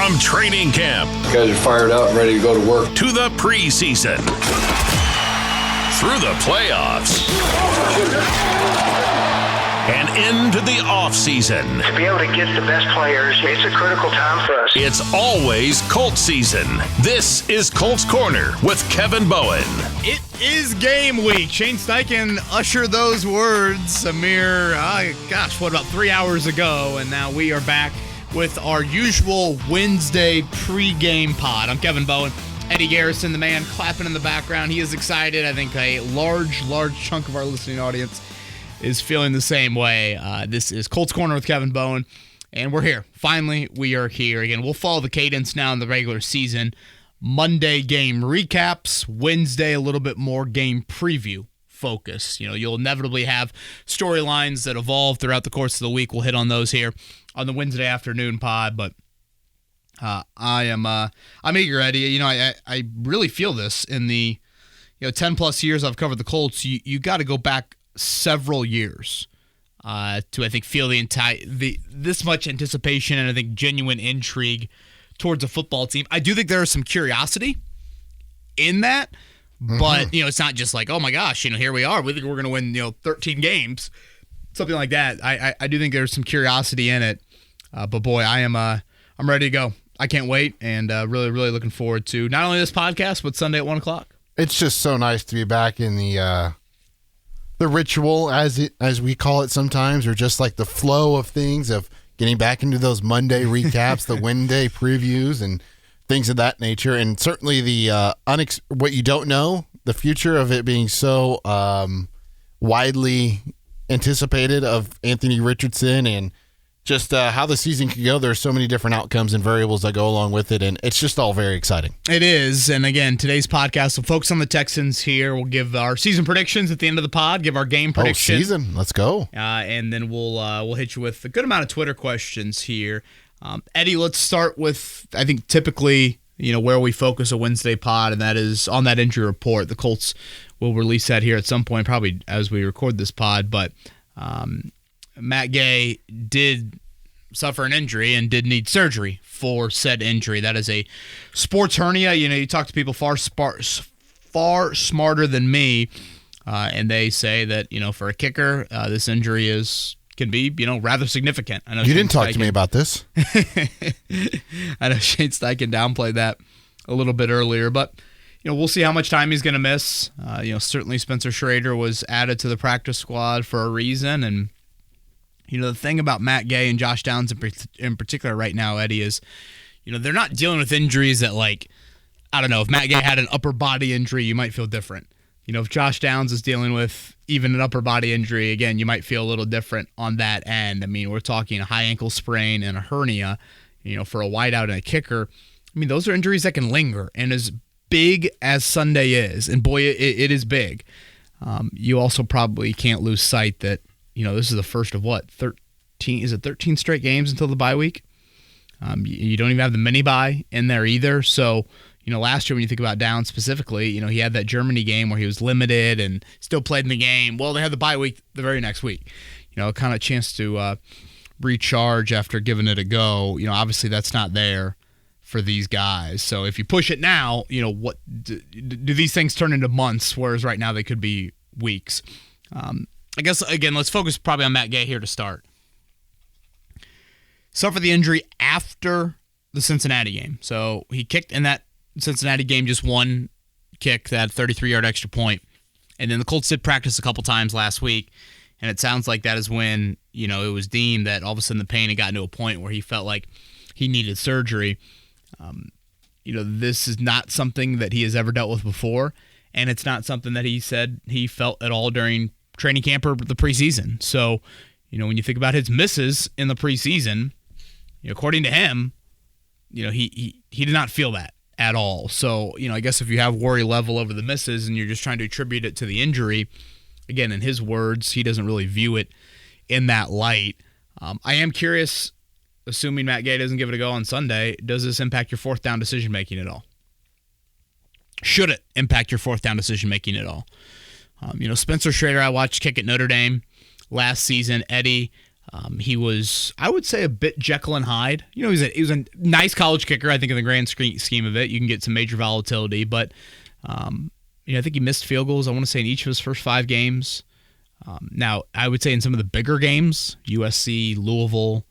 From training camp. You guys are fired up and ready to go to work. To the preseason. Through the playoffs. And into the offseason. To be able to get the best players, it's a critical time for us. It's always Colts season. This is Colts Corner with Kevin Bowen. It is game week. Shane Steichen ushered those words a mere, about 3 hours ago, and now we are back with our usual Wednesday pregame pod. I'm Kevin Bowen. Eddie Garrison, the man, clapping in the background. He is excited. I think a large chunk of our listening audience is feeling the same way. This is Colts Corner with Kevin Bowen, and we're here. Finally, we are here. Again, we'll follow the cadence now in the regular season. Monday game recaps, Wednesday a little bit more game preview focus. You'll inevitably have storylines that evolve throughout the course of the week. We'll hit on those here on the Wednesday afternoon pod, but I'm eager, Eddie. I really feel this in the 10 plus years I've covered the Colts. You got to go back several years to I think feel this much anticipation and I think genuine intrigue towards a football team. I do think there is some curiosity in that, but it's not just like, oh my gosh, here we are. We think we're going to win 13 games, something like that. I do think there's some curiosity in it, but boy, I'm ready to go. I can't wait, and really looking forward to not only this podcast but Sunday at 1:00. It's just so nice to be back in the ritual, as we call it sometimes, or just like the flow of things, of getting back into those Monday recaps, the Wednesday previews, and things of that nature. And certainly the what you don't know, the future of it being so widely anticipated of Anthony Richardson, and just how the season could go. There's so many different outcomes and variables that go along with it, and it's just all very exciting. It is, and again, today's podcast will focus on the Texans here. We'll give our season predictions at the end of the pod, give our game predictions. Season, let's go. And then we'll hit you with a good amount of Twitter questions here. Eddie, let's start with, I think, typically, where we focus a Wednesday pod, and that is on that injury report. The Colts will release that here at some point, probably as we record this pod, but Matt Gay did suffer an injury and did need surgery for said injury. That is a sports hernia. You talk to people far smarter than me, and they say that, for a kicker, this injury can be, rather significant. I know you didn't talk to me about this. I know Shane Steichen downplayed that a little bit earlier, but we'll see how much time he's going to miss. Certainly Spencer Schrader was added to the practice squad for a reason, and the thing about Matt Gay and Josh Downs in particular right now, Eddie, is, they're not dealing with injuries that, like, I don't know, if Matt Gay had an upper body injury, you might feel different. If Josh Downs is dealing with even an upper body injury, again, you might feel a little different on that end. I mean, we're talking a high ankle sprain and a hernia, for a wideout and a kicker. I mean, those are injuries that can linger. And as big as Sunday is, and boy, it is big, you also probably can't lose sight that, this is the first of 13? Is it 13 straight games until the bye week? You don't even have the mini bye in there either. So, last year when you think about Downs specifically, he had that Germany game where he was limited and still played in the game. Well, they had the bye week the very next week. Kind of a chance to recharge after giving it a go. Obviously that's not there for these guys. So if you push it now, what do these things turn into months, whereas right now they could be weeks? I guess, again, let's focus probably on Matt Gay here to start. Suffered the injury after the Cincinnati game. So he kicked in that Cincinnati game, just one kick, that 33-yard extra point. And then the Colts did practice a couple times last week, and it sounds like that is when, it was deemed that all of a sudden the pain had gotten to a point where he felt like he needed surgery. This is not something that he has ever dealt with before, and it's not something that he said he felt at all during training camp or the preseason. So, when you think about his misses in the preseason, according to him, he did not feel that at all. So, I guess if you have worry level over the misses and you're just trying to attribute it to the injury, again, in his words, he doesn't really view it in that light. I am curious, assuming Matt Gay doesn't give it a go on Sunday, does this impact your fourth down decision-making at all? Should it impact your fourth down decision-making at all? Spencer Schrader, I watched kick at Notre Dame last season. Eddie, He was, I would say, a bit Jekyll and Hyde. He was a nice college kicker. I think in the grand scheme of it, you can get some major volatility. But I think he missed field goals, I want to say, in each of his first 5 games. Now, I would say in some of the bigger games, USC, Louisville,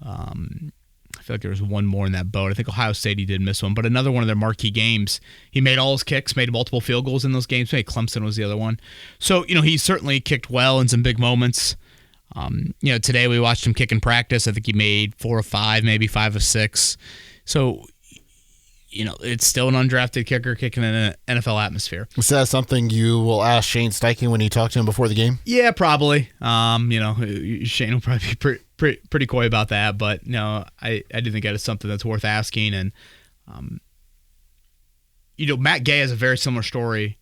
I feel like there was one more in that boat. I think Ohio State, he did miss one. But another one of their marquee games, he made all his kicks, made multiple field goals in those games. Maybe Clemson was the other one. So, he certainly kicked well in some big moments. Today we watched him kick in practice. I think he made 4 of 5, maybe 5 of 6. So, it's still an undrafted kicker kicking in an NFL atmosphere. Is that something you will ask Shane Steichen when you talk to him before the game? Yeah, probably. Shane will probably be pretty coy about that, but no, I do think that is something that's worth asking. And, Matt Gay has a very similar story.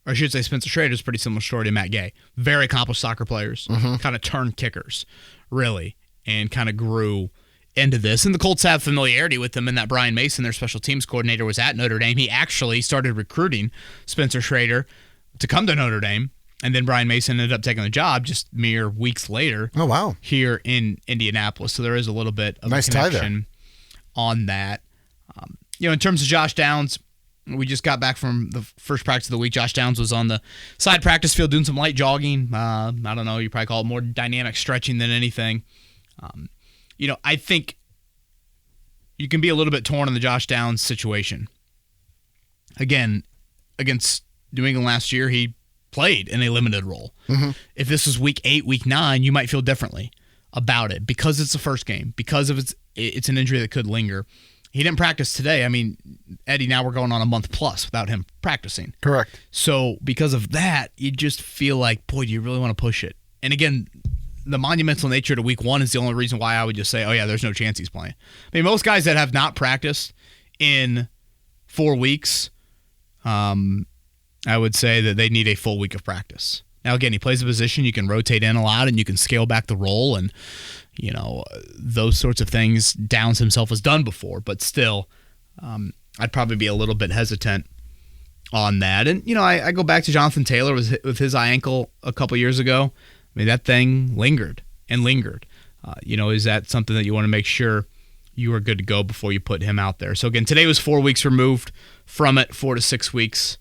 Or I should say Spencer Schrader's a pretty similar story to Matt Gay. Very accomplished soccer players, kind of turned kickers, really, and kind of grew into this. And the Colts have familiarity with them in that Brian Mason, their special teams coordinator, was at Notre Dame. He actually started recruiting Spencer Schrader to come to Notre Dame, and then Brian Mason ended up taking the job just mere weeks later. Oh, wow. Here in Indianapolis. So there is a little bit of nice a connection on that. In terms of Josh Downs, we just got back from the first practice of the week. Josh Downs was on the side practice field doing some light jogging. I don't know, you probably call it more dynamic stretching than anything. I think you can be a little bit torn on the Josh Downs situation. Again, against New England last year, he played in a limited role. If this was week 8, week 9, you might feel differently about it because it's the first game, because of it's an injury that could linger. He didn't practice today. I mean, Eddie, now we're going on a month plus without him practicing. Correct. So because of that, you just feel like, boy, do you really want to push it? And again, the monumental nature to week 1 is the only reason why I would just say, oh, yeah, there's no chance he's playing. I mean, most guys that have not practiced in 4 weeks, I would say that they need a full week of practice. Now, again, he plays a position. You can rotate in a lot, and you can scale back the role, and those sorts of things Downs himself has done before. But still, I'd probably be a little bit hesitant on that. And, I go back to Jonathan Taylor with his eye ankle a couple years ago. I mean, that thing lingered and lingered. Is that something that you want to make sure you are good to go before you put him out there? So, again, today was 4 weeks removed from it, 4 to 6 weeks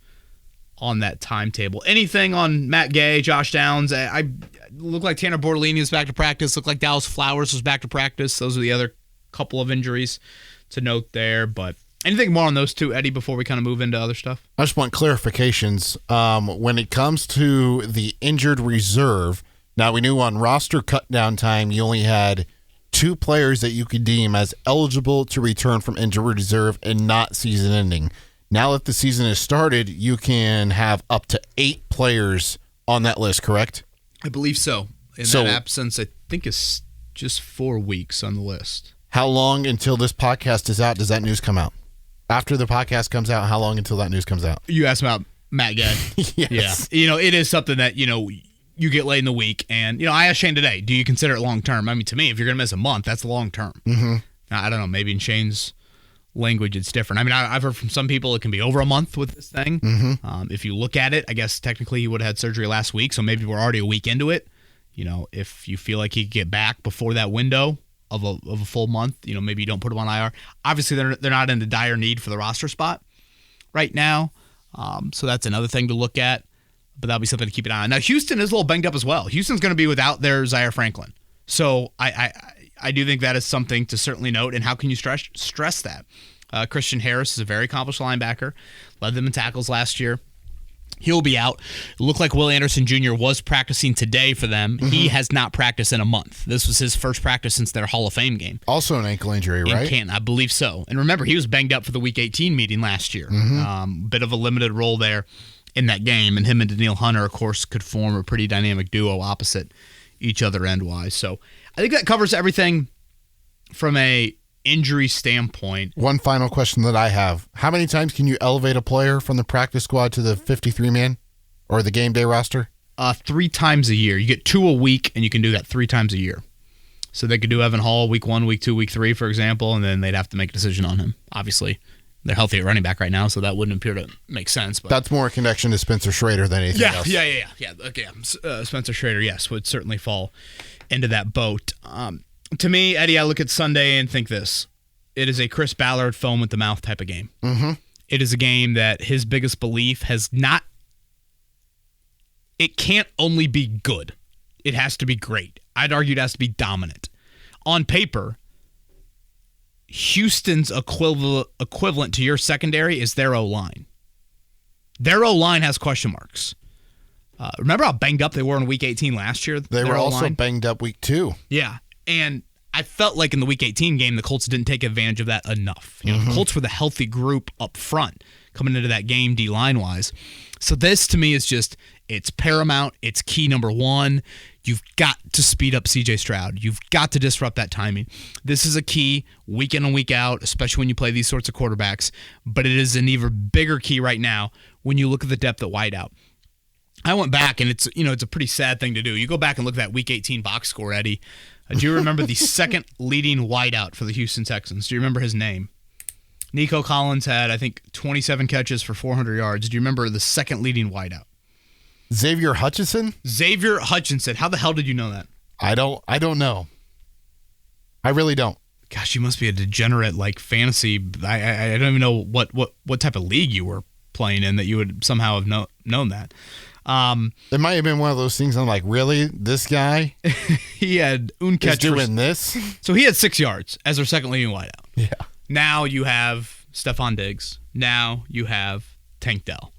on that timetable. Anything on Matt Gay, Josh Downs? I look like Tanner Bortolini was back to practice. Looked like Dallas Flowers was back to practice. Those are the other couple of injuries to note there. But anything more on those two, Eddie, before we kind of move into other stuff? I just want clarifications. When it comes to the injured reserve, now we knew on roster cut down time you only had 2 players that you could deem as eligible to return from injured reserve and not season ending. Now that the season has started, you can have up to 8 players on that list, correct? I believe so. In that absence, I think it's just 4 weeks on the list. How long until this podcast is out does that news come out? After the podcast comes out, how long until that news comes out? You asked about Matt Gay. Yes. Yeah. It is something that, you get late in the week. And, I asked Shane today, do you consider it long term? I mean, to me, if you're going to miss a month, that's long term. Now, I don't know. Maybe in Shane's language, it's different. I mean, I've heard from some people it can be over a month with this thing. If you look at it, I guess technically he would have had surgery last week, so maybe we're already a week into it. If you feel like he could get back before that window of a full month, maybe you don't put him on IR. Obviously, they're not in the dire need for the roster spot right now, so that's another thing to look at. But that'll be something to keep an eye on. Now, Houston is a little banged up as well. Houston's going to be without their Zaire Franklin, so I do think that is something to certainly note. And how can you stress that? Christian Harris is a very accomplished linebacker, led them in tackles last year. He'll be out. It looked like Will Anderson Jr. was practicing today for them. He has not practiced in a month. This was his first practice since their Hall of Fame game. Also an ankle injury, right? I believe so. And remember, he was banged up for the Week 18 meeting last year. Bit of a limited role there in that game. And him and Daniil Hunter, of course, could form a pretty dynamic duo opposite each other end-wise. So I think that covers everything from a injury standpoint. One final question that I have. How many times can you elevate a player from the practice squad to the 53-man or the game day roster? 3 times a year. You get 2 a week, and you can do that 3 times a year. So they could do Evan Hall week 1, week 2, week 3, for example, and then they'd have to make a decision on him, obviously, They're healthy at running back right now, so that wouldn't appear to make sense. But That's more a connection to Spencer Schrader than anything else. Yeah. Okay, Spencer Schrader, yes, would certainly fall into that boat. To me, Eddie, I look at Sunday and think this. It is a Chris Ballard foam with the mouth type of game. Mm-hmm. It is a game that his biggest belief has not. It can't only be good. It has to be great. I'd argue it has to be dominant. On paper, Houston's equivalent to your secondary is their O-line. Their O-line has question marks. Remember how banged up they were in Week 18 last year? They were also banged up Week 2. Yeah, and I felt like in the Week 18 game, the Colts didn't take advantage of that enough. The Colts were the healthy group up front coming into that game D-line-wise. So this, to me, is just, it's paramount. It's key number one. You've got to speed up C.J. Stroud. You've got to disrupt that timing. This is a key week in and week out, especially when you play these sorts of quarterbacks. But it is an even bigger key right now when you look at the depth at wideout. I went back, and it's a pretty sad thing to do. You go back and look at that Week 18 box score, Eddie. Do you remember the second leading wideout for the Houston Texans? Do you remember his name? Nico Collins had, I think, 27 catches for 400 yards. Do you remember the second leading wideout? Xavier Hutchinson? Xavier Hutchinson. How the hell did you know that? I don't know. I really don't. Gosh, you must be a degenerate like fantasy. I don't even know what type of league you were playing in that you would somehow have known that. It might have been one of those things. I'm like, really? This guy? He had un catch doing this? So he had 6 yards as their second leading wideout. Yeah. Now you have Stephon Diggs. Now you have Tank Dell.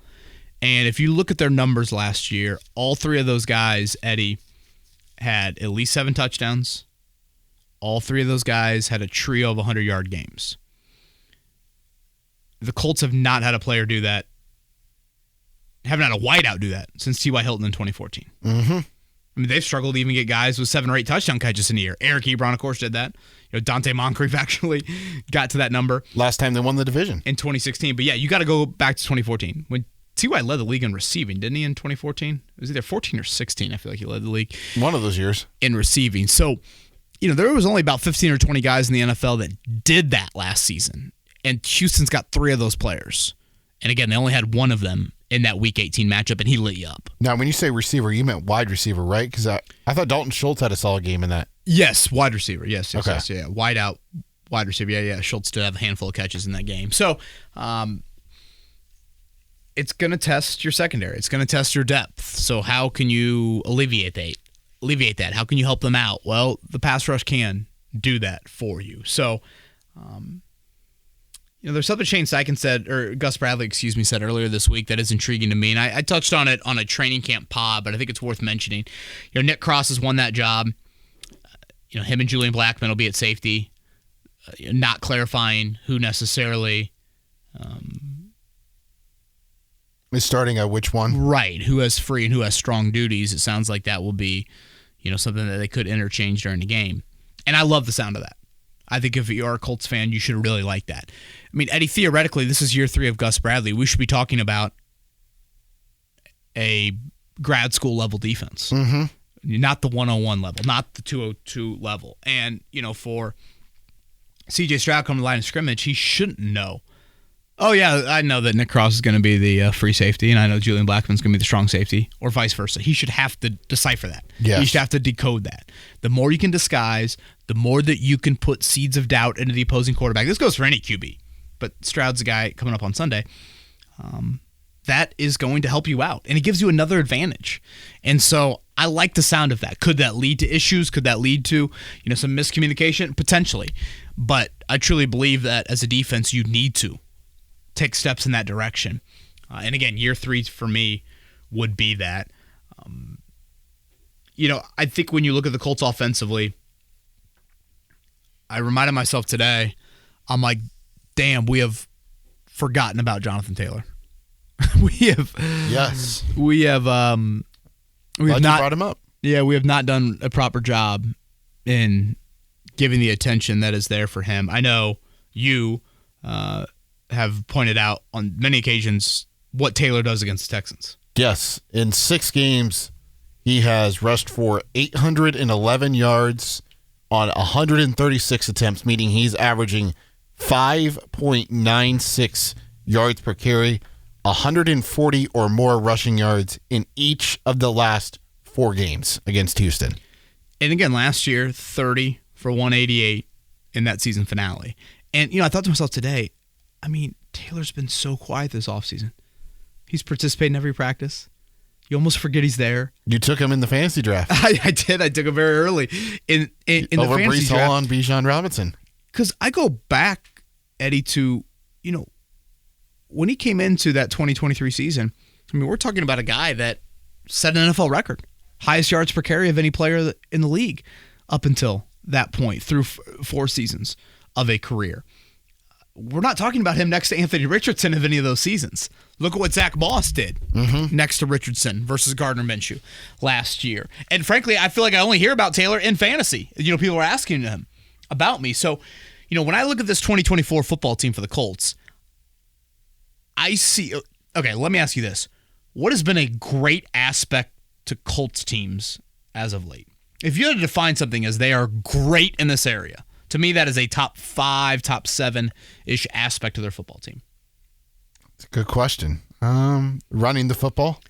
And if you look at their numbers last year, all three of those guys, Eddie, had at least 7 touchdowns. All three of those guys had a trio of 100-yard games. The Colts have not had a player do that. Haven't had a wideout do that since T.Y. Hilton in 2014. Mm-hmm. I mean, they've struggled to even get guys with 7 or 8 touchdown catches in a year. Eric Ebron, of course, did that. Dante Moncrief actually got to that number. Last time they won the division. In 2016. But yeah, you got to go back to 2014 when T.Y. led the league in receiving, didn't he, in 2014? It was either 14 or 16. I feel like he led the league. One of those years. In receiving. So, there was only about 15 or 20 guys in the NFL that did that last season. And Houston's got 3 of those players. And again, they only had one of them in that Week 18 matchup, and he lit you up. Now, when you say receiver, you meant wide receiver, right? Because I thought Dalton Schultz had a solid game in that. Yes, wide receiver. Yes, okay. Yes, yeah. Wide out, wide receiver. Yeah. Schultz did have a handful of catches in that game. So, it's going to test your secondary. It's going to test your depth. So how can you alleviate that? How can you help them out? Well, the pass rush can do that for you. So, there's something Gus Bradley, said earlier this week that is intriguing to me. And I touched on it on a training camp pod, but I think it's worth mentioning. Nick Cross has won that job. Him and Julian Blackmon will be at safety, not clarifying who necessarily is starting at which one. Right, who has free and who has strong duties. It sounds like that will be, something that they could interchange during the game. And I love the sound of that. I think if you're a Colts fan, you should really like that. I mean, Eddie, theoretically, this is year 3 of Gus Bradley. We should be talking about a grad school level defense. Mm-hmm. Not the 101 level, not the 202 level. And, for C.J. Stroud coming to the line of scrimmage, he shouldn't know. Oh, yeah, I know that Nick Cross is going to be the free safety, and I know Julian Blackmon's going to be the strong safety, or vice versa. He should have to decipher that. Yes. He should have to decode that. The more you can disguise, the more that you can put seeds of doubt into the opposing quarterback. This goes for any QB, but Stroud's the guy coming up on Sunday. That is going to help you out, and it gives you another advantage. And so I like the sound of that. Could that lead to issues? Could that lead to some miscommunication? Potentially. But I truly believe that as a defense, you need to take steps in that direction. And again, year 3 for me would be that. I think when you look at the Colts offensively, I reminded myself today, I'm like, damn, we have forgotten about Jonathan Taylor. We have not brought him up. Yeah, we have not done a proper job in giving the attention that is there for him. I know you have pointed out on many occasions what Taylor does against the Texans. Yes, in 6 games, he has rushed for 811 yards on 136 attempts, meaning he's averaging 5.96 yards per carry, 140 or more rushing yards in each of the last 4 games against Houston. And again, last year, 30 for 188 in that season finale. And, I thought to myself today, Taylor's been so quiet this offseason. He's participating in every practice. You almost forget he's there. You took him in the fantasy draft. I did. I took him very early in the over fantasy Breece draft. Hall on Bijan Robinson. Because I go back, Eddie, to, when he came into that 2023 season, we're talking about a guy that set an NFL record. Highest yards per carry of any player in the league up until that point through 4 seasons of a career. We're not talking about him next to Anthony Richardson of any of those seasons. Look at what Zach Moss did next to Richardson versus Gardner Minshew last year. And frankly, I feel like I only hear about Taylor in fantasy. People are asking him about me. So, when I look at this 2024 football team for the Colts, I see, okay, let me ask you this. What has been a great aspect to Colts teams as of late? If you had to define something as they are great in this area, to me, that is a top 5, top 7-ish aspect of their football team. It's a good question. Running the football?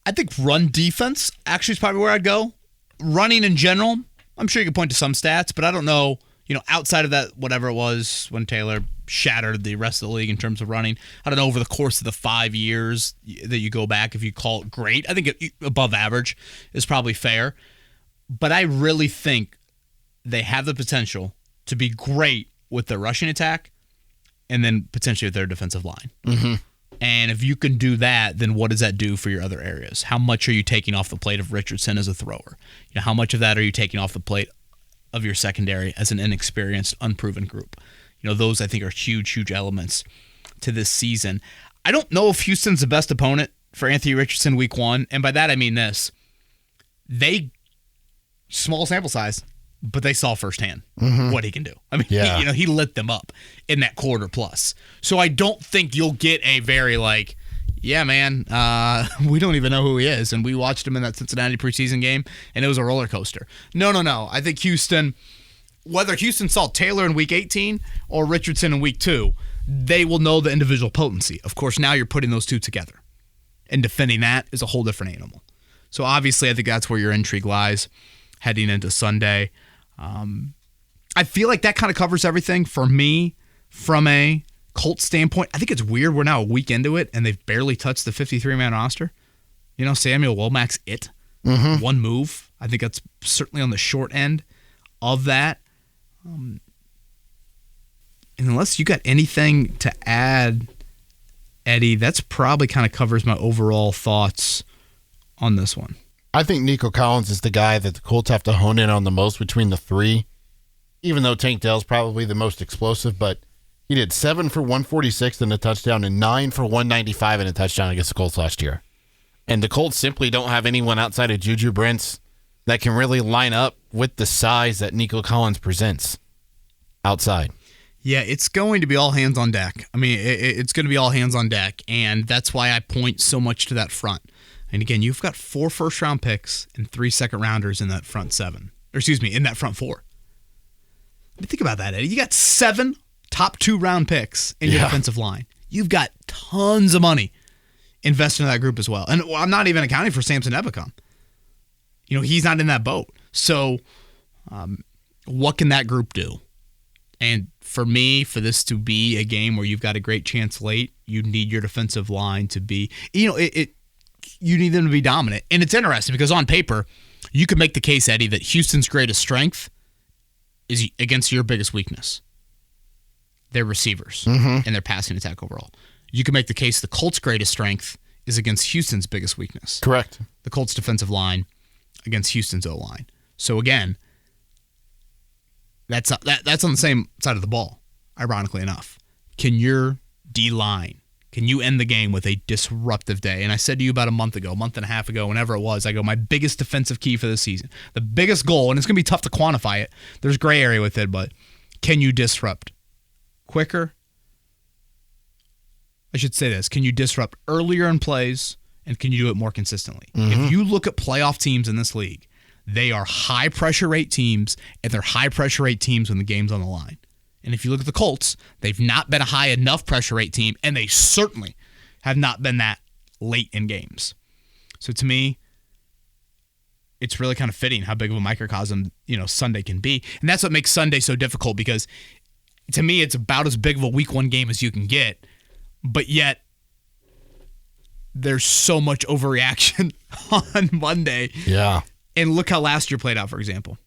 I think run defense actually is probably where I'd go. Running in general, I'm sure you could point to some stats, but I don't know, outside of that, whatever it was when Taylor shattered the rest of the league in terms of running, I don't know, over the course of the 5 years that you go back, if you call it great, I think above average is probably fair. But I really think they have the potential to be great with their rushing attack and then potentially with their defensive line. Mm-hmm. And if you can do that, then what does that do for your other areas? How much are you taking off the plate of Richardson as a thrower? How much of that are you taking off the plate of your secondary as an inexperienced, unproven group? Those I think are huge, huge elements to this season. I don't know if Houston's the best opponent for Anthony Richardson week 1. And by that, I mean this. Small sample size, but they saw firsthand what he can do. He lit them up in that quarter plus. So I don't think you'll get a very we don't even know who he is, and we watched him in that Cincinnati preseason game, and it was a roller coaster. No. I think Houston, whether Houston saw Taylor in week 18 or Richardson in week 2, they will know the individual potency. Of course, now you're putting those two together, and defending that is a whole different animal. So obviously, I think that's where your intrigue lies heading into Sunday. I feel like that kind of covers everything for me from a Colts standpoint. I think it's weird we're now a week into it and they've barely touched the 53-man roster. Samuel Womack's it. One move. I think that's certainly on the short end of that. And unless you got anything to add, Eddie, that's probably kind of covers my overall thoughts on this one. I think Nico Collins is the guy that the Colts have to hone in on the most between the 3, even though Tank Dell's probably the most explosive, but he did 7 for 146 and a touchdown and 9 for 195 and a touchdown against the Colts last year. And the Colts simply don't have anyone outside of Juju Brents that can really line up with the size that Nico Collins presents outside. Yeah, it's going to be all hands on deck. It's going to be all hands on deck, and that's why I point so much to that front. And again, you've got 4 first-round picks and 3 second-rounders in that front 7. In that front 4. Think about that, Eddie. You got 7 top 2-round picks in your defensive line. You've got tons of money invested in that group as well. And I'm not even accounting for Samson Ebukam. He's not in that boat. So what can that group do? And for me, for this to be a game where you've got a great chance late, you need your defensive line to be, you need them to be dominant. And it's interesting because on paper, you could make the case, Eddie, that Houston's greatest strength is against your biggest weakness. Their receivers and their passing attack overall. You can make the case the Colts' greatest strength is against Houston's biggest weakness. Correct. The Colts' defensive line against Houston's O-line. So again, that's on the same side of the ball, ironically enough. Can your D-line, can you end the game with a disruptive day? And I said to you about a month and a half ago, whenever it was, I go, my biggest defensive key for this season, the biggest goal, and it's going to be tough to quantify it. There's gray area with it, but can you disrupt quicker? I should say this. Can you disrupt earlier in plays, and can you do it more consistently? If you look at playoff teams in this league, they are high-pressure rate teams, and they're high-pressure rate teams when the game's on the line. And if you look at the Colts, they've not been a high enough pressure rate team, and they certainly have not been that late in games. So to me, it's really kind of fitting how big of a microcosm, Sunday can be. And that's what makes Sunday so difficult, because to me, it's about as big of a week 1 game as you can get, but yet there's so much overreaction on Monday. Yeah. And look how last year played out, for example.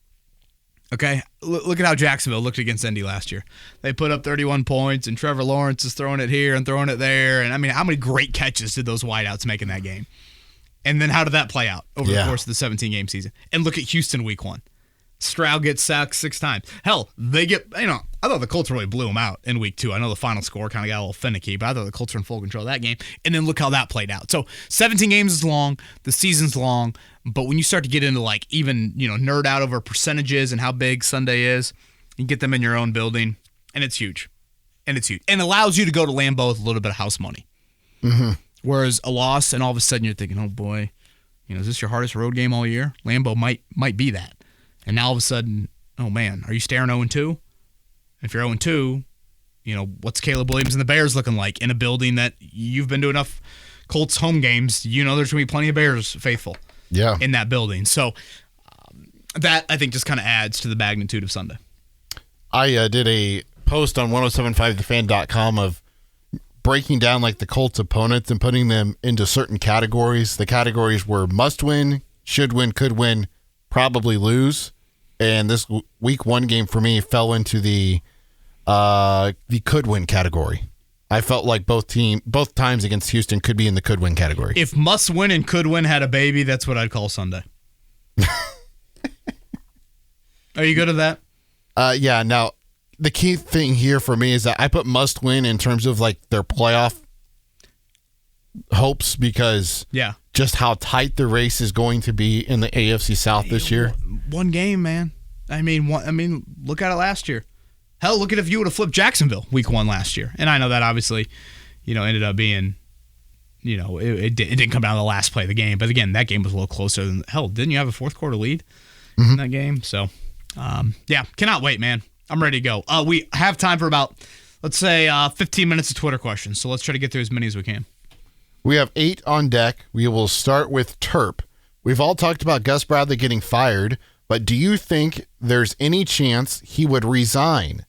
Okay? Look at how Jacksonville looked against Indy last year. They put up 31 points, and Trevor Lawrence is throwing it here and throwing it there. And, I mean, how many great catches did those wideouts make in that game? And then how did that play out over the course of the 17-game season? And look at Houston week 1. Stroud gets sacked 6 times. Hell, they get, I thought the Colts really blew them out in week 2. I know the final score kind of got a little finicky, but I thought the Colts were in full control of that game. And then look how that played out. So 17 games is long, the season's long, but when you start to get into even, nerd out over percentages and how big Sunday is, you get them in your own building, and it's huge. And it's huge. And allows you to go to Lambeau with a little bit of house money. Mm-hmm. Whereas a loss, and all of a sudden you're thinking, oh boy, is this your hardest road game all year? Lambeau might be that. And now all of a sudden, oh man, are you staring 0-2? If you're 0-2, what's Caleb Williams and the Bears looking like in a building that you've been to enough Colts home games? There's going to be plenty of Bears faithful in that building. So that, I think, just kind of adds to the magnitude of Sunday. I did a post on 1075thefan.com of breaking down the Colts opponents and putting them into certain categories. The categories were must win, should win, could win, probably lose. And this week 1 game for me fell into the could win category. I felt like both times against Houston could be in the could win category. If must win and could win had a baby, that's what I'd call Sunday. Are you good at that? Yeah. Now, the key thing here for me is that I put must win in terms of their playoff hopes, because just how tight the race is going to be in the AFC South this year. 1 game, man. I mean, look at it last year. Hell, look at if you would have flipped Jacksonville week 1 last year. And I know that obviously, ended up being, it didn't come down to the last play of the game. But again, that game was a little closer than, hell, didn't you have a 4th quarter lead in that game? So, cannot wait, man. I'm ready to go. We have time for about, let's say, 15 minutes of Twitter questions. So let's try to get through as many as we can. We have 8 on deck. We will start with Terp. We've all talked about Gus Bradley getting fired, but do you think there's any chance he would resign?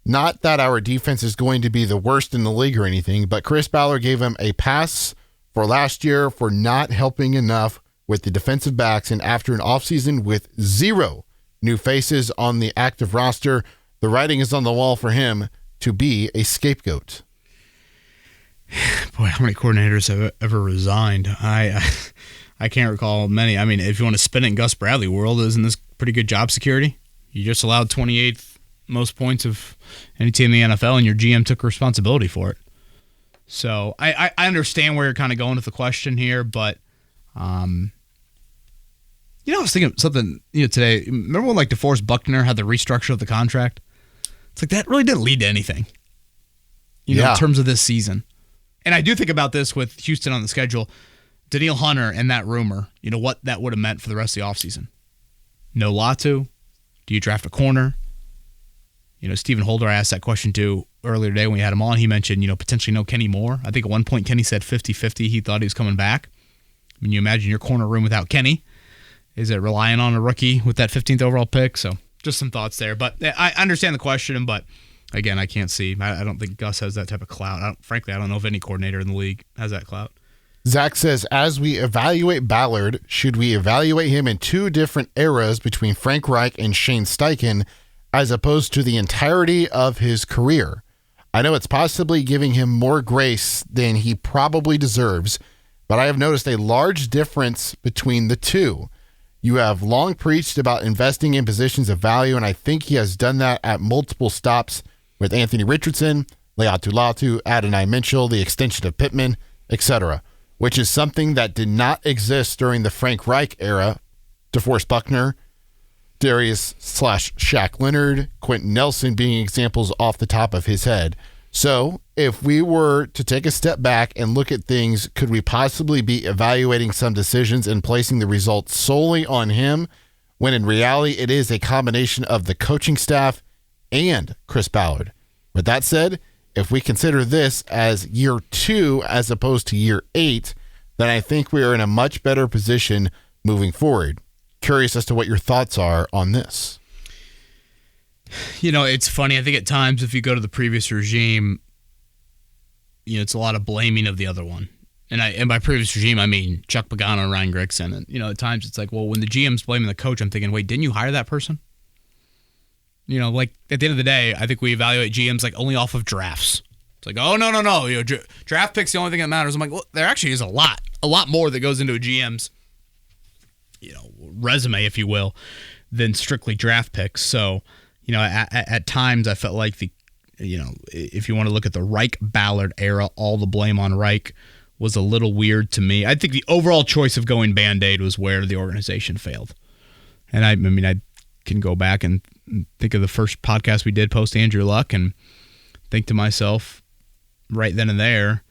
Not that our defense is going to be the worst in the league or anything, but Chris Ballard gave him a pass for last year for not helping enough with the defensive backs, and after an offseason with 0 new faces on the active roster, the writing is on the wall for him to be a scapegoat. Boy, how many coordinators have ever resigned? I can't recall many. I mean, if you want to spin it in Gus Bradley world, isn't this pretty good job security? You just allowed 28th most points of any team in the NFL, and your GM took responsibility for it. So I understand where you're kind of going with the question here, but I was thinking something today. Remember when DeForest Buckner had the restructure of the contract? It's that really didn't lead to anything, in terms of this season. And I do think about this with Houston on the schedule. Danielle Hunter and that rumor, what that would have meant for the rest of the offseason. No Latu. Do you draft a corner? Stephen Holder, I asked that question too earlier today when we had him on. He mentioned, potentially no Kenny Moore. I think at one point Kenny said 50-50. He thought he was coming back. I mean, you imagine your corner room without Kenny. Is it relying on a rookie with that 15th overall pick? So just some thoughts there. But I understand the question, but again, I can't see. I don't think Gus has that type of clout. Frankly, I don't know if any coordinator in the league has that clout. Zach says, as we evaluate Ballard, should we evaluate him in 2 different eras between Frank Reich and Shane Steichen, as opposed to the entirety of his career? I know it's possibly giving him more grace than he probably deserves, but I have noticed a large difference between the 2. You have long preached about investing in positions of value, and I think he has done that at multiple stops with Anthony Richardson, Leatu Latu, Adonai Mitchell, the extension of Pittman, etc., which is something that did not exist during the Frank Reich era. DeForest Buckner, Darius/Shaq Leonard, Quentin Nelson being examples off the top of his head. So if we were to take a step back and look at things, could we possibly be evaluating some decisions and placing the results solely on him, when in reality it is a combination of the coaching staff and Chris Ballard. With that said, if we consider this as year 2 as opposed to year 8, then I think we are in a much better position moving forward. Curious as to what your thoughts are on this. It's funny. I think at times if you go to the previous regime, it's a lot of blaming of the other one. And by previous regime, I mean Chuck Pagano and Ryan Grigson. And, at times it's like, well, when the GM's blaming the coach, I'm thinking, wait, didn't you hire that person? Like at the end of the day, I think we evaluate GMs like only off of drafts. It's like, oh, no. Draft picks the only thing that matters. I'm like, well, there actually is a lot more that goes into a GM's, resume, if you will, than strictly draft picks. So, at times I felt like if you want to look at the Reich-Ballard era, all the blame on Reich was a little weird to me. I think the overall choice of going Band-Aid was where the organization failed. And I can go back and think of the first podcast we did post Andrew Luck and think to myself right then and there,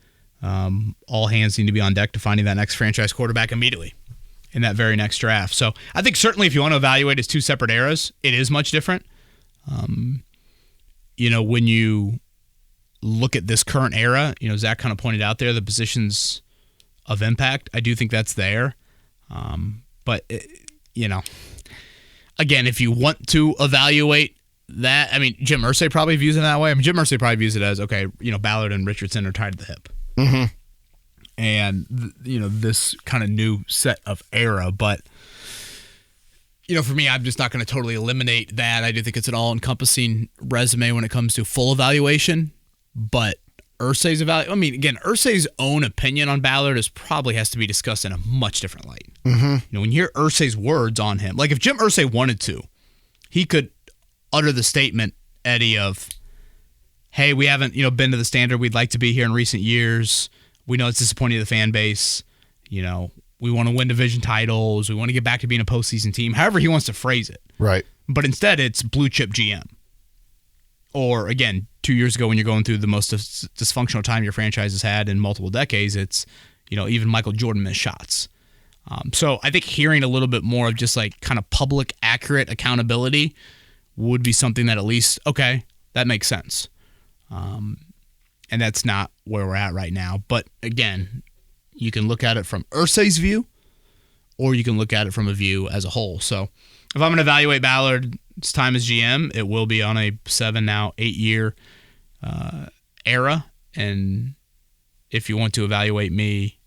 all hands need to be on deck to finding that next franchise quarterback immediately in that very next draft. So I think certainly if you want to evaluate as two separate eras, it is much different. When you look at this current era, Zach kind of pointed out there the positions of impact. I do think that's there. But again, if you want to evaluate that, Jim Irsay probably views it that way. Jim Irsay probably views it as, okay, Ballard and Richardson are tied to the hip. Mm-hmm. And, this kind of new set of era. But, for me, I'm just not going to totally eliminate that. I do think it's an all-encompassing resume when it comes to full evaluation. But Irsay's Irsay's own opinion on Ballard probably has to be discussed in a much different light. Mm-hmm. When you hear Irsay's words on him, like if Jim Irsay wanted to, he could utter the statement, Eddie, of, hey, we haven't, been to the standard we'd like to be here in recent years. We know it's disappointing to the fan base. We want to win division titles. We want to get back to being a postseason team. However he wants to phrase it. Right. But instead, it's blue chip GM. Or, again, 2 years ago when you're going through the most dysfunctional time your franchise has had in multiple decades, it's, even Michael Jordan missed shots. So I think hearing a little bit more of just like kind of public, accurate accountability would be something that at least, okay, that makes sense. And that's not where we're at right now. But, again, you can look at it from Irsay's view, or you can look at it from a view as a whole. So if I'm going to evaluate Ballard's time as GM, it will be on a 8-year era. And if you want to evaluate me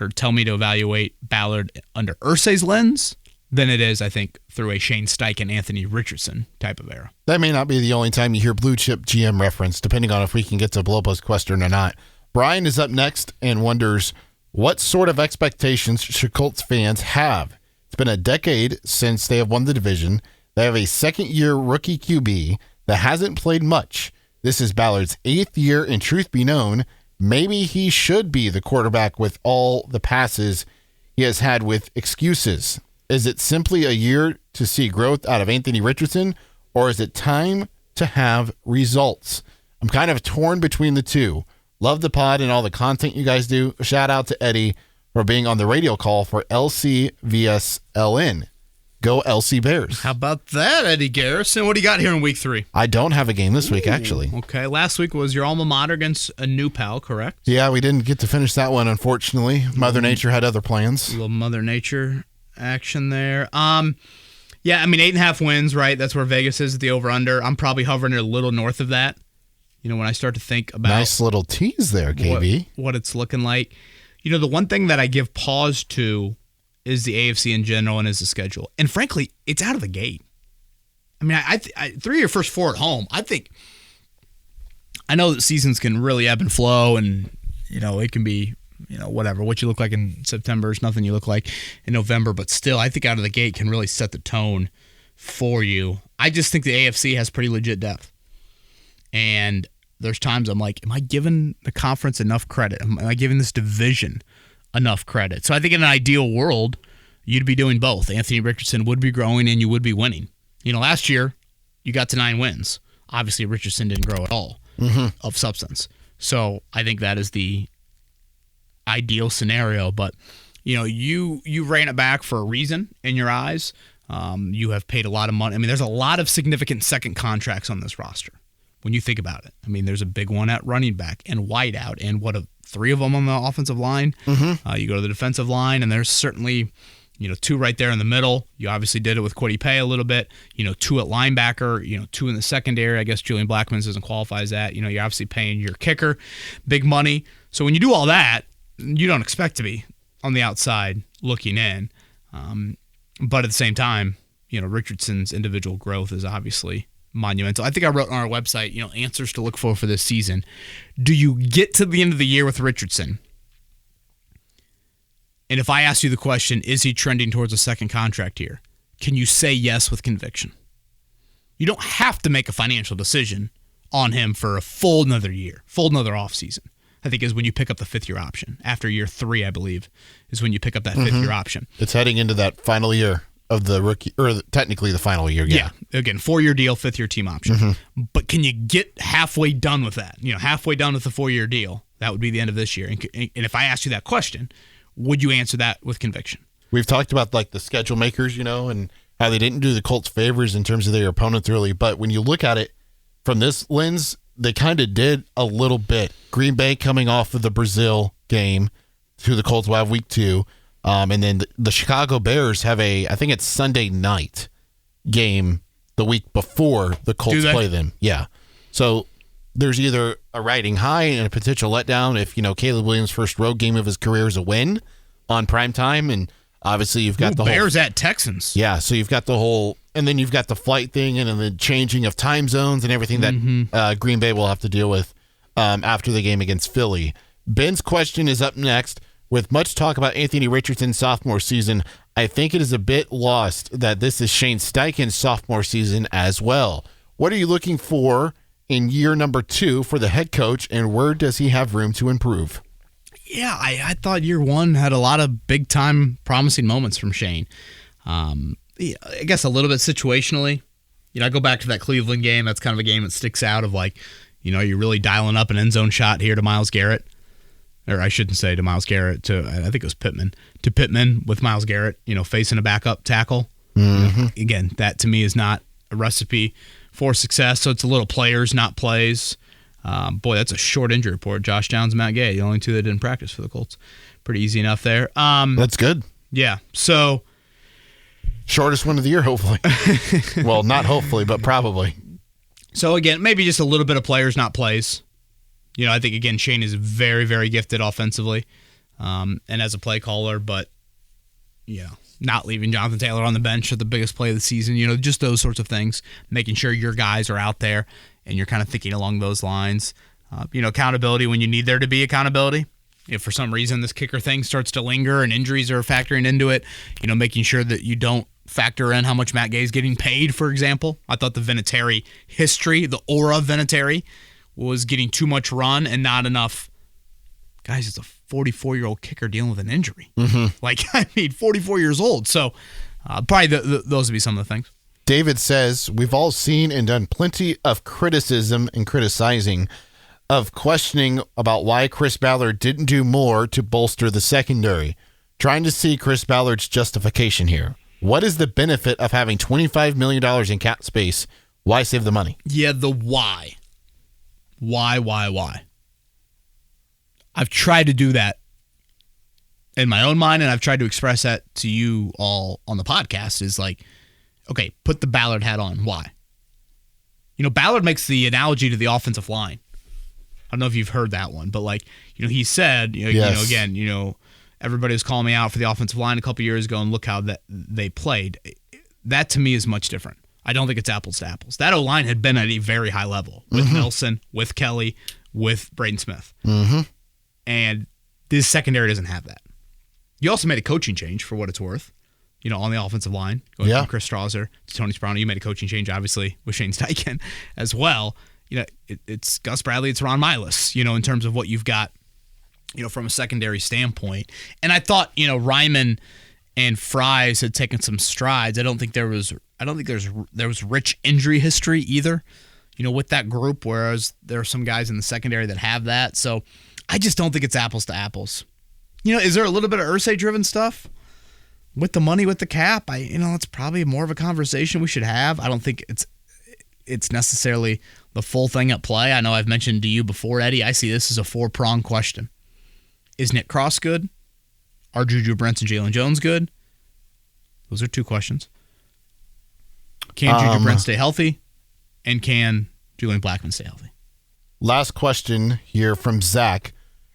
or tell me to evaluate Ballard under Irsay's lens, then it is, I think, through a Shane Steichen, Anthony Richardson type of era. That may not be the only time you hear blue chip GM reference, depending on if we can get to Blopo's question or not. Brian is up next and wonders, what sort of expectations should Colts fans have? It's been a decade since they have won the division. They have a second-year rookie QB that hasn't played much. This is Ballard's 8th year, and truth be known, maybe he should be the quarterback with all the passes he has had with excuses. Is it simply a year to see growth out of Anthony Richardson, or is it time to have results? I'm kind of torn between the two. Love the pod and all the content you guys do. Shout out to Eddie for being on the radio call for LCVSLN. Go LC Bears. How about that, Eddie Garrison? What do you got here in week 3? I don't have a game this week, actually. Okay, last week was your alma mater against a new pal, correct? Yeah, we didn't get to finish that one, unfortunately. Mother Nature had other plans. A little Mother Nature action there. Yeah, 8.5 wins, right? That's where Vegas is at the over-under. I'm probably hovering a little north of that. When I start to think about... Nice little tease there, KB. What it's looking like. The one thing that I give pause to is the AFC in general and is the schedule. And frankly, it's out of the gate. I 3 of your first 4 at home, I know that seasons can really ebb and flow and, it can be, whatever. What you look like in September is nothing you look like in November. But still, I think out of the gate can really set the tone for you. I just think the AFC has pretty legit depth. And there's times I'm like, am I giving the conference enough credit? Am I giving this division enough credit? So I think in an ideal world, you'd be doing both. Anthony Richardson would be growing and you would be winning. Last year, you got to 9 wins. Obviously, Richardson didn't grow at all of substance. So I think that is the ideal scenario. But, you ran it back for a reason in your eyes. You have paid a lot of money. I mean, there's a lot of significant second contracts on this roster when you think about it. I mean, there's a big one at running back and wideout, and three of them on the offensive line. You go to the defensive line, and there's certainly, two right there in the middle. You obviously did it with Kwity Paye a little bit. Two at linebacker. Two in the secondary. I guess Julian Blackmon doesn't qualify as that. You're obviously paying your kicker big money. So when you do all that, you don't expect to be on the outside looking in. But at the same time, Richardson's individual growth is obviously monumental. I think I wrote on our website, answers to look for this season. Do you get to the end of the year with Richardson? And if I ask you the question, is he trending towards a second contract here? Can you say yes with conviction? You don't have to make a financial decision on him for a full another year, full another offseason. I think is when you pick up the fifth-year option. After year 3, I believe, is when you pick up that fifth-year option. It's heading into that final year of the rookie, or technically the final year. Yeah. Again, 4-year deal, fifth-year team option. But can you get halfway done with that? Halfway done with the 4-year deal. That would be the end of this year. And if I asked you that question, would you answer that with conviction? We've talked about like the schedule makers, and how they didn't do the Colts favors in terms of their opponents early. But when you look at it from this lens, they kind of did a little bit. Green Bay coming off of the Brazil game to the Colts will have week 2. And then the Chicago Bears have I think it's Sunday night game the week before the Colts play them. Yeah. So there's either a riding high and a potential letdown if, Caleb Williams' first road game of his career is a win on prime time. And obviously you've got the Bears at Texans. Yeah. So you've got the whole, and then you've got the flight thing and the changing of time zones and everything that Green Bay will have to deal with after the game against Philly. Ben's question is up next. With much talk about Anthony Richardson's sophomore season, I think it is a bit lost that this is Shane Steichen's sophomore season as well. What are you looking for in year number 2 for the head coach, and where does he have room to improve? Yeah, I thought year 1 had a lot of big-time promising moments from Shane. I guess a little bit situationally. I go back to that Cleveland game. That's kind of a game that sticks out of like, you're really dialing up an end zone shot here to Myles Garrett. Or I shouldn't say to Myles Garrett, I think it was Pittman. To Pittman with Myles Garrett, facing a backup tackle. Again, that to me is not a recipe for success. So it's a little players, not plays. Boy, that's a short injury report. Josh Downs, Matt Gay, the only 2 that didn't practice for the Colts. Pretty easy enough there. That's good. Yeah, so... Shortest one of the year, hopefully. Well, not hopefully, but probably. So again, maybe just a little bit of players, not plays. I think, again, Shane is very, very gifted offensively and as a play caller, but, not leaving Jonathan Taylor on the bench at the biggest play of the season, just those sorts of things, making sure your guys are out there and you're kind of thinking along those lines. Accountability when you need there to be accountability. If for some reason this kicker thing starts to linger and injuries are factoring into it, making sure that you don't factor in how much Matt Gay is getting paid, for example. I thought the Vinatieri history, the aura of Vinatieri, was getting too much run and not enough. Guys, it's a 44-year-old kicker dealing with an injury. 44 years old. So probably those would be some of the things. David says, we've all seen and done plenty of criticism and criticizing of questioning about why Chris Ballard didn't do more to bolster the secondary. Trying to see Chris Ballard's justification here. What is the benefit of having $25 million in cap space? Why save the money? Yeah, the why. Why? I've tried to do that in my own mind, and I've tried to express that to you all on the podcast, is like, okay, put the Ballard hat on. Why? Ballard makes the analogy to the offensive line. I don't know if you've heard that one, but he said, yes. Everybody was calling me out for the offensive line a couple years ago, and look how they played. That to me is much different. I don't think it's apples to apples. That O-line had been at a very high level with Nelson, with Kelly, with Braden Smith. And this secondary doesn't have that. You also made a coaching change, for what it's worth, on the offensive line. Going from Chris Strauser to Tony Sprono. You made a coaching change, obviously, with Shane Steichen as well. It's Gus Bradley, it's Ron Miles, in terms of what you've got, from a secondary standpoint. And I thought, Ryman and Fries had taken some strides. I don't think there was rich injury history either, with that group, whereas there are some guys in the secondary that have that. So I just don't think it's apples to apples. Is there a little bit of Irsay-driven stuff? with the money, with the cap, it's probably more of a conversation we should have. I don't think it's necessarily the full thing at play. I know I've mentioned to you before, Eddie, I see this as a 4-pronged question. Is Nick Cross good? Are Juju Brents and Jalen Jones good? Those are 2 questions. Can Juju Brents stay healthy? And can Julian Blackmon stay healthy? Last question here from Zach.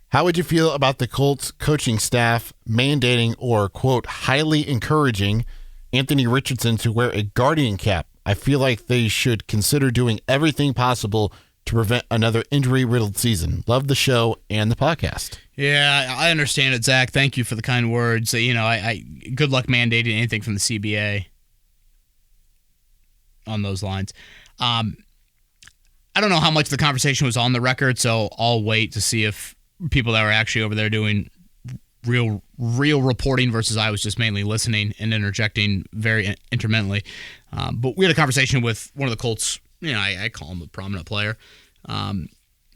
How would you feel about the Colts coaching staff mandating or, quote, highly encouraging Anthony Richardson to wear a Guardian cap? I feel like they should consider doing everything possible to prevent another injury-riddled season. Love the show and the podcast. Yeah, I understand it, Zach. Thank you for the kind words. I good luck mandating anything from the CBA on those lines. I don't know how much the conversation was on the record, so I'll wait to see if people that were actually over there doing real reporting versus I was just mainly listening and interjecting very intermittently. But we had a conversation with one of the Colts, I call him a prominent player,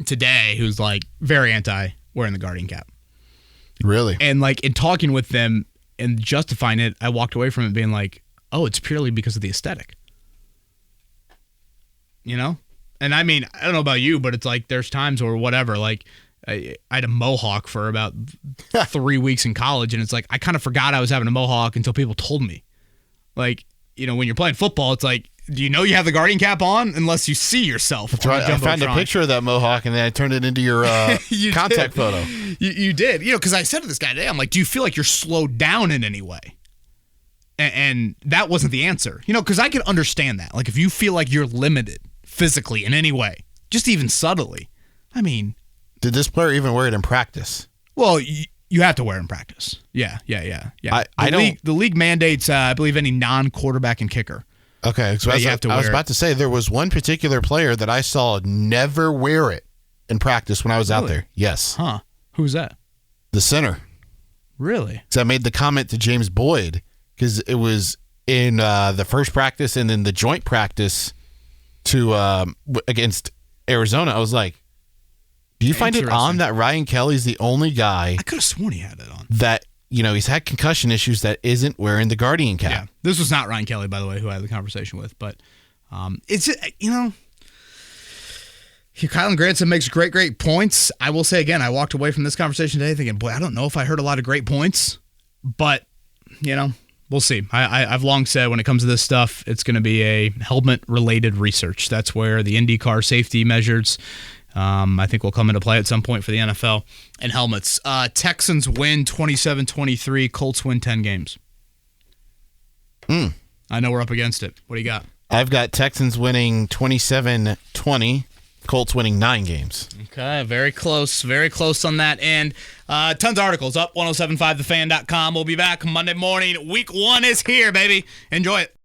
today, who's like very anti wearing the Guardian cap. Really? And like in talking with them and justifying it, I walked away from it being like, oh, it's purely because of the aesthetic. And I mean, I don't know about you, but it's like there's times where whatever, like I had a mohawk for about 3 weeks in college, and it's like I kind of forgot I was having a mohawk until people told me. Like, when you're playing football, it's like, do you know you have the Guardian cap on unless you see yourself? That's right. I found a picture of that mohawk, and then I turned it into your contact photo. You did. Because I said to this guy today, I'm like, do you feel like you're slowed down in any way? And that wasn't the answer. Because I could understand that. Like, if you feel like you're limited physically in any way, just even subtly, I mean... Did this player even wear it in practice? Well, you have to wear it in practice. Yeah. The league mandates, I believe, any non-quarterback and kicker. Okay, so I was about to say there was one particular player that I saw never wear it in practice when I was out there. Yes. Huh. Who's that? The center. Really? So I made the comment to James Boyd because it was in the first practice and then the joint practice to against Arizona. I was like, do you find it odd that Ryan Kelly's the only guy? I could have sworn he had it on. That, he's had concussion issues that isn't wearing the Guardian cap. Yeah. This was not Ryan Kelly, by the way, who I had the conversation with. But it's, Kylan Granson makes great points. I will say again, I walked away from this conversation today thinking, boy, I don't know if I heard a lot of great points. But, we'll see. I've long said when it comes to this stuff, it's going to be a helmet-related research. That's where the IndyCar safety measures, I think will come into play at some point for the NFL and helmets. Texans win 27-23. Colts win 10 games. I know we're up against it. What do you got? I've got Texans winning 27-20. Colts winning 9 games. Okay, very close on that. And tons of articles up, 1075thefan.com. We'll be back Monday morning. Week 1 is here, baby. Enjoy it.